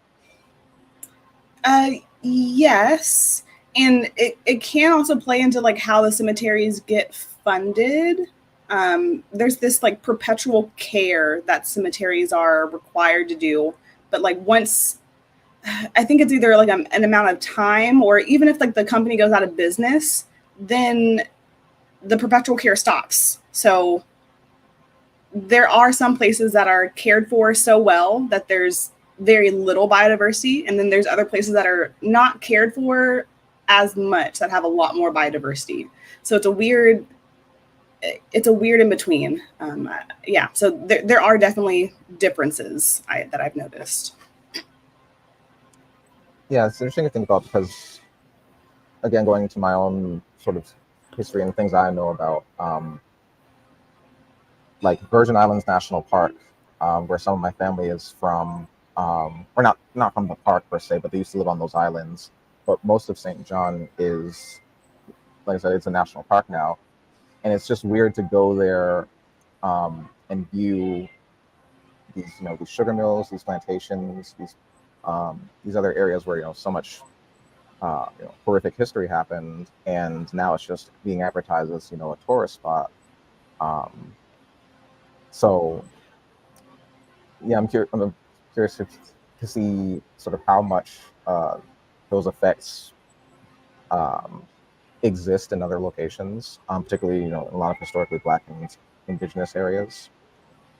Yes, and it can also play into like how the cemeteries get funded. There's this like perpetual care that cemeteries are required to do, but like once I think it's either like an amount of time, or even if like the company goes out of business, then the perpetual care stops. So there are some places that are cared for so well that there's very little biodiversity, and then there's other places that are not cared for as much that have a lot more biodiversity. So it's a weird in between. Yeah, so there are definitely differences that I've noticed. Yeah, it's interesting to think about because, again, going into my own sort of history and things I know about, like Virgin Islands National Park, where some of my family is from, or not from the park per se, but they used to live on those islands. But most of St. John is, like I said, it's a national park now, and it's just weird to go there and view these sugar mills, these plantations, these other areas where so much horrific history happened, and now it's just being advertised as a tourist spot. Um, so yeah, I'm curious to see sort of how much those effects um, exist in other locations, particularly in a lot of historically Black and Indigenous areas.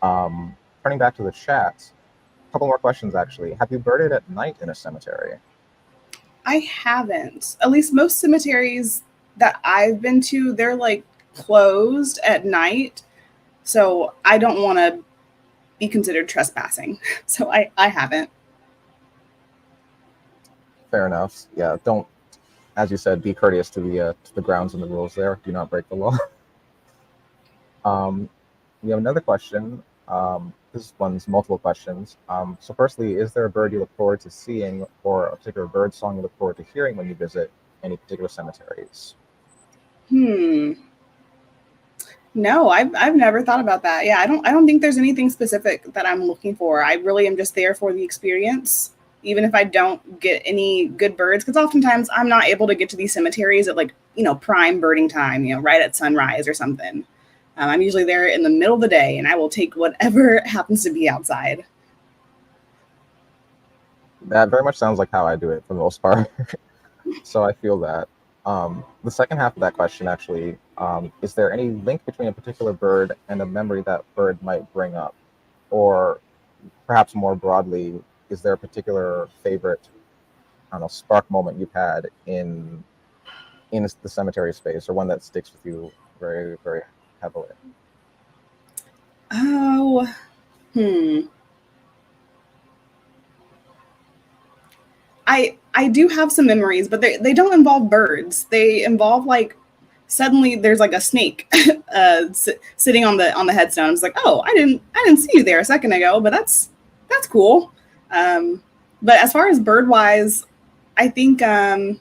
Turning back to the chat, a couple more questions actually. Have you birded at night in a cemetery? I haven't. At least most cemeteries that I've been to, they're like closed at night. So I don't want to be considered trespassing. So I haven't. Fair enough. Yeah, don't, as you said, be courteous to the grounds and the rules there. Do not break the law. We have another question. This one's multiple questions. So firstly, is there a bird you look forward to seeing, or a particular bird song you look forward to hearing when you visit any particular cemeteries? No, I've never thought about that. Yeah, I don't think there's anything specific that I'm looking for. I really am just there for the experience, even if I don't get any good birds, because oftentimes I'm not able to get to these cemeteries at like prime birding time, right at sunrise or something. I'm usually there in the middle of the day, and I will take whatever happens to be outside. That very much sounds like how I do it for the most part. So I feel that. The second half of that question, actually, is there any link between a particular bird and a memory that bird might bring up? Or perhaps more broadly, is there a particular favorite, I don't know, spark moment you've had in the cemetery space, or one that sticks with you very, very heavily? Oh, I do have some memories, but they don't involve birds. They involve like suddenly there's like a snake sitting on the headstone. It's like, oh, I didn't see you there a second ago, but that's cool. Um, but as far as bird wise, I think I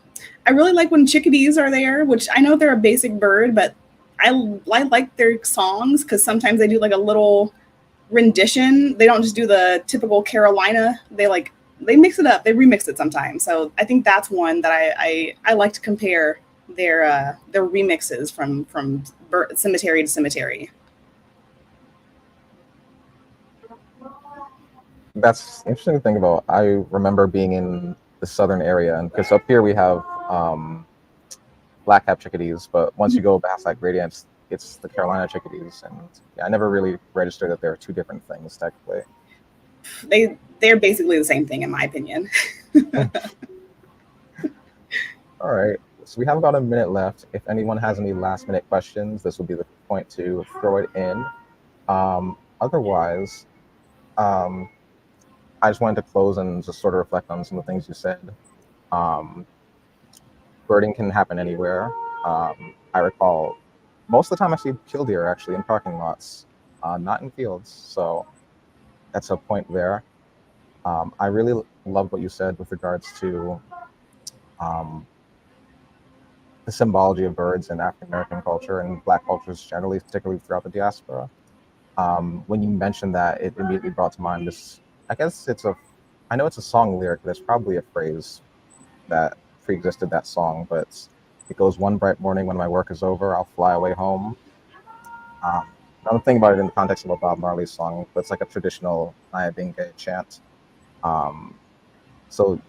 really like when chickadees are there, which I know they're a basic bird, but I like their songs because sometimes they do like a little rendition. They don't just do the typical Carolina. They mix it up. They remix it sometimes. So I think that's one that I like to compare their remixes from cemetery to cemetery. That's interesting to think about. I remember being in the southern area, and because up here we have black cap chickadees, but once you go past that gradient, it's the Carolina chickadees, and yeah, I never really registered that there are two different things technically. They're basically the same thing in my opinion. All right. So we have about a minute left. If anyone has any last minute questions, this will be the point to throw it in. Otherwise, um, I just wanted to close and just sort of reflect on some of the things you said. Um, Birding can happen anywhere. I recall most of the time I see killdeer actually in parking lots, not in fields. So that's a point there. I really love what you said with regards to um, the symbology of birds in African American culture and Black cultures generally, particularly throughout the diaspora. When you mentioned that, it immediately brought to mind this. I guess I know it's a song lyric, but it's probably a phrase that pre-existed that song. But it goes, "One bright morning when my work is over, I'll fly away home." Um, I'm thinking about it in the context of a Bob Marley song, but it's like a traditional Nyabinga chant. Um,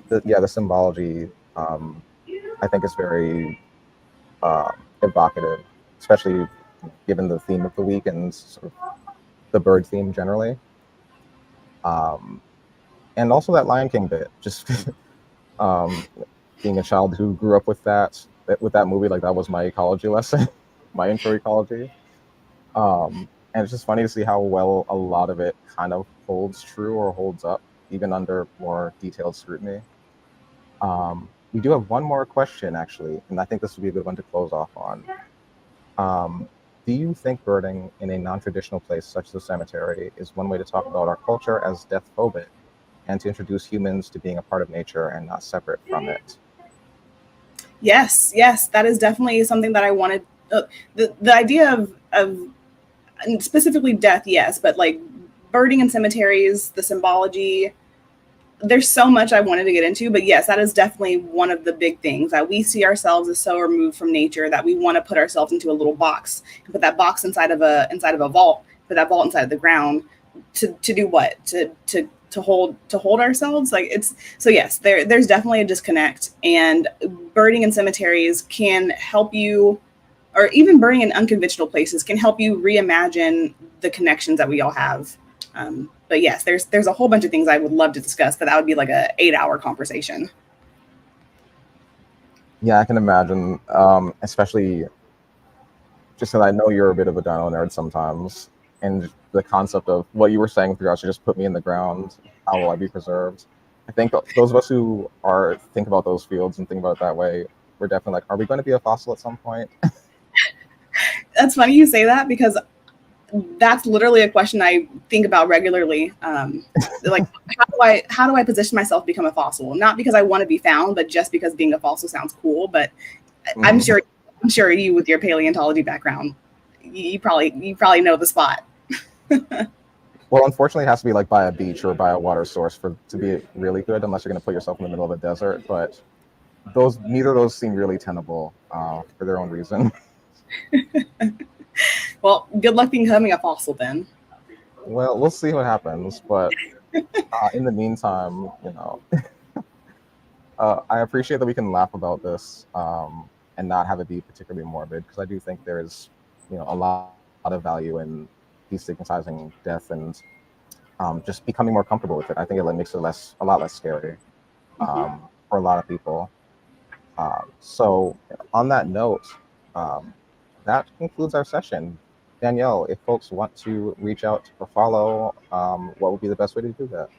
the symbology, I think, is very uh, evocative, especially given the theme of the week and sort of the bird theme generally. Um, and also that Lion King bit, just um, being a child who grew up with that movie, like that was my ecology lesson, my intro ecology. And it's just funny to see how well a lot of it kind of holds true or holds up, even under more detailed scrutiny. We do have one more question, actually, and I think this would be a good one to close off on. Um, do you think birding in a non-traditional place such as a cemetery is one way to talk about our culture as death phobic and to introduce humans to being a part of nature and not separate from it? Yes, that is definitely something that I wanted. The idea of and specifically death, yes, but like birding in cemeteries, the symbology, there's so much I wanted to get into, but yes, that is definitely one of the big things that we see ourselves as so removed from nature that we want to put ourselves into a little box and put that box inside of a vault, put that vault inside of the ground to do what? To hold ourselves. Like it's so yes, there's definitely a disconnect, and birding in cemeteries can help you, or even burning in unconventional places can help you reimagine the connections that we all have. But yes, there's a whole bunch of things I would love to discuss, but that would be like a 8 hour conversation. Yeah, I can imagine, especially just because I know you're a bit of a dino nerd sometimes, and the concept of what you were saying with regards to just put me in the ground, how will I be preserved? I think those of us who think about those fields and think about it that way, we're definitely like, are we going to be a fossil at some point? That's funny you say that because that's literally a question I think about regularly. Like how do I position myself to become a fossil? Not because I want to be found, but just because being a fossil sounds cool. But I'm Mhm. sure you with your paleontology background, you probably know the spot. Well, unfortunately, it has to be like by a beach or by a water source for to be really good, unless you're going to put yourself in the middle of a desert. But neither of those seem really tenable for their own reason. Well, good luck becoming a fossil then. Well, we'll see what happens. But in the meantime, I appreciate that we can laugh about this and not have it be particularly morbid, because I do think there's, a lot of value in destigmatizing death and just becoming more comfortable with it. I think it makes it a lot less scary for a lot of people. So, on that note, um, that concludes our session. Danielle, if folks want to reach out or follow, what would be the best way to do that?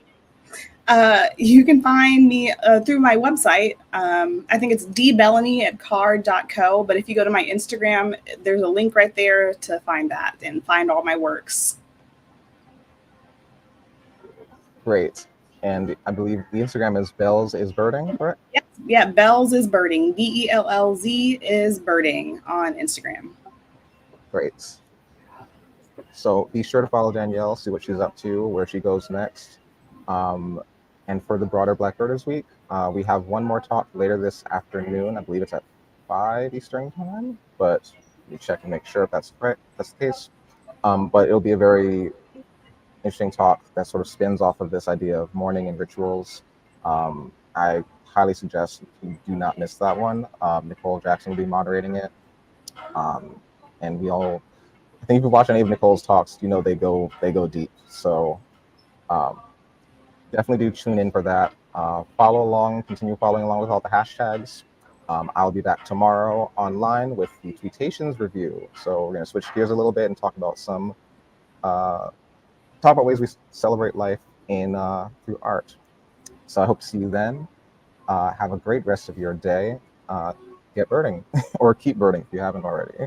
You can find me through my website. I think it's dbelleny@card.co. But if you go to my Instagram, there's a link right there to find that and find all my works. Great. And I believe the Instagram is Bells is Birding, correct? Yep. Yeah, Bells is birding. BELLZ is birding on Instagram. Great. So be sure to follow Danielle, see what she's up to, where she goes next. Um, and for the broader Black Birders Week, we have one more talk later this afternoon. I believe it's at 5 Eastern time, but we check and make sure if that's correct, that's the case. But it'll be a very interesting talk that sort of spins off of this idea of mourning and rituals. I highly suggest you do not miss that one. Nicole Jackson will be moderating it. And I think if you watch any of Nicole's talks, they go deep. So um, definitely do tune in for that. Follow along, continue following along with all the hashtags. I'll be back tomorrow online with the Tweetations review. So we're going to switch gears a little bit and talk about ways we celebrate life in through art. So I hope to see you then. Have a great rest of your day. Get birding or keep birding if you haven't already.